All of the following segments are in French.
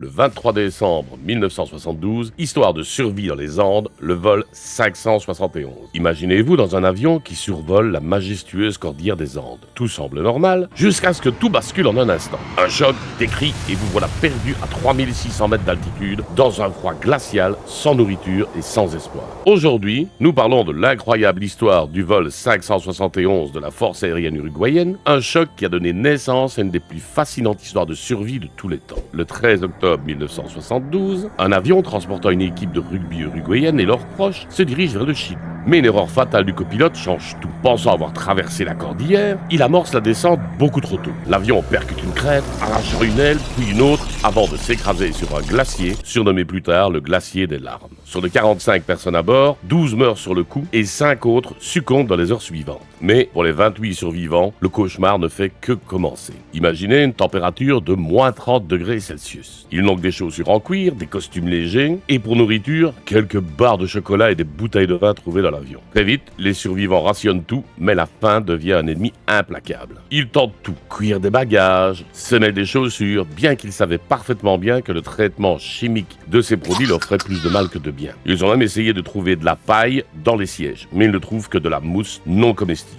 Le 23 décembre 1972, histoire de survie dans les Andes, le vol 571. Imaginez-vous dans un avion qui survole la majestueuse cordillère des Andes. Tout semble normal, jusqu'à ce que tout bascule en un instant. Un choc, des cris, et vous voilà perdu à 3600 mètres d'altitude, dans un froid glacial, sans nourriture et sans espoir. Aujourd'hui, nous parlons de l'incroyable histoire du vol 571 de la force aérienne uruguayenne, un choc qui a donné naissance à une des plus fascinantes histoires de survie de tous les temps. Le 13 octobre 1972, un avion transportant une équipe de rugby uruguayenne et leurs proches se dirige vers le Chili. Mais une erreur fatale du copilote change tout. Pensant avoir traversé la cordillère, il amorce la descente beaucoup trop tôt. L'avion percute une crête, arrachant une aile, puis une autre, avant de s'écraser sur un glacier, surnommé plus tard le glacier des larmes. Sur les 45 personnes à bord, 12 meurent sur le coup et 5 autres succombent dans les heures suivantes. Mais pour les 28 survivants, le cauchemar ne fait que commencer. Imaginez une température de moins 30 degrés Celsius. Il manque des chaussures en cuir, des costumes légers, et pour nourriture, quelques barres de chocolat et des bouteilles de vin trouvées dans l'avion. Très vite, les survivants rationnent tout, mais la faim devient un ennemi implacable. Ils tentent tout, cuire des bagages, semer des chaussures, bien qu'ils savaient parfaitement bien que le traitement chimique de ces produits leur ferait plus de mal que de bien. Ils ont même essayé de trouver de la paille dans les sièges, mais ils ne trouvent que de la mousse non comestible.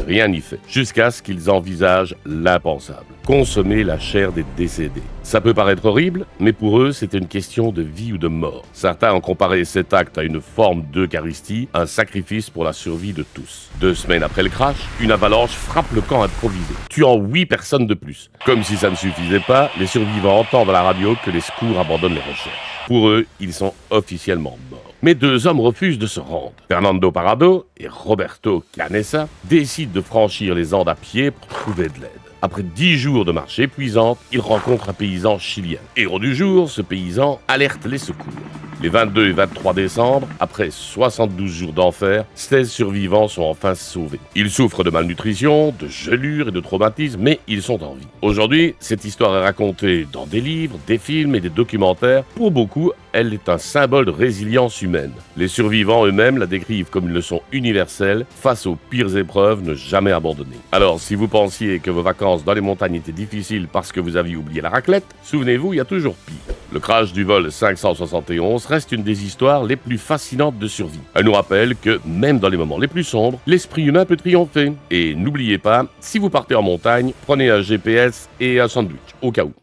Rien n'y fait, jusqu'à ce qu'ils envisagent l'impensable. Consommer la chair des décédés. Ça peut paraître horrible, mais pour eux, c'était une question de vie ou de mort. Certains ont comparé cet acte à une forme d'eucharistie, un sacrifice pour la survie de tous. 2 semaines après le crash, une avalanche frappe le camp improvisé, tuant 8 personnes de plus. Comme si ça ne suffisait pas, les survivants entendent à la radio que les secours abandonnent les recherches. Pour eux, ils sont officiellement morts. Mais 2 hommes refusent de se rendre. Fernando Parrado et Roberto Canessa décident de franchir les Andes à pied pour trouver de l'aide. Après 10 jours de marche épuisante, ils rencontrent un paysan chilien. Héros du jour, ce paysan alerte les secours. Les 22 et 23 décembre, après 72 jours d'enfer, 16 survivants sont enfin sauvés. Ils souffrent de malnutrition, de gelures et de traumatismes, mais ils sont en vie. Aujourd'hui, cette histoire est racontée dans des livres, des films et des documentaires. Pour beaucoup, elle est un symbole de résilience humaine. Les survivants eux-mêmes la décrivent comme une leçon universelle face aux pires épreuves, ne jamais abandonner. Alors, si vous pensiez que vos vacances dans les montagnes étaient difficiles parce que vous aviez oublié la raclette, souvenez-vous, il y a toujours pire. Le crash du vol 571 reste une des histoires les plus fascinantes de survie. Elle nous rappelle que, même dans les moments les plus sombres, l'esprit humain peut triompher. Et n'oubliez pas, si vous partez en montagne, prenez un GPS et un sandwich, au cas où.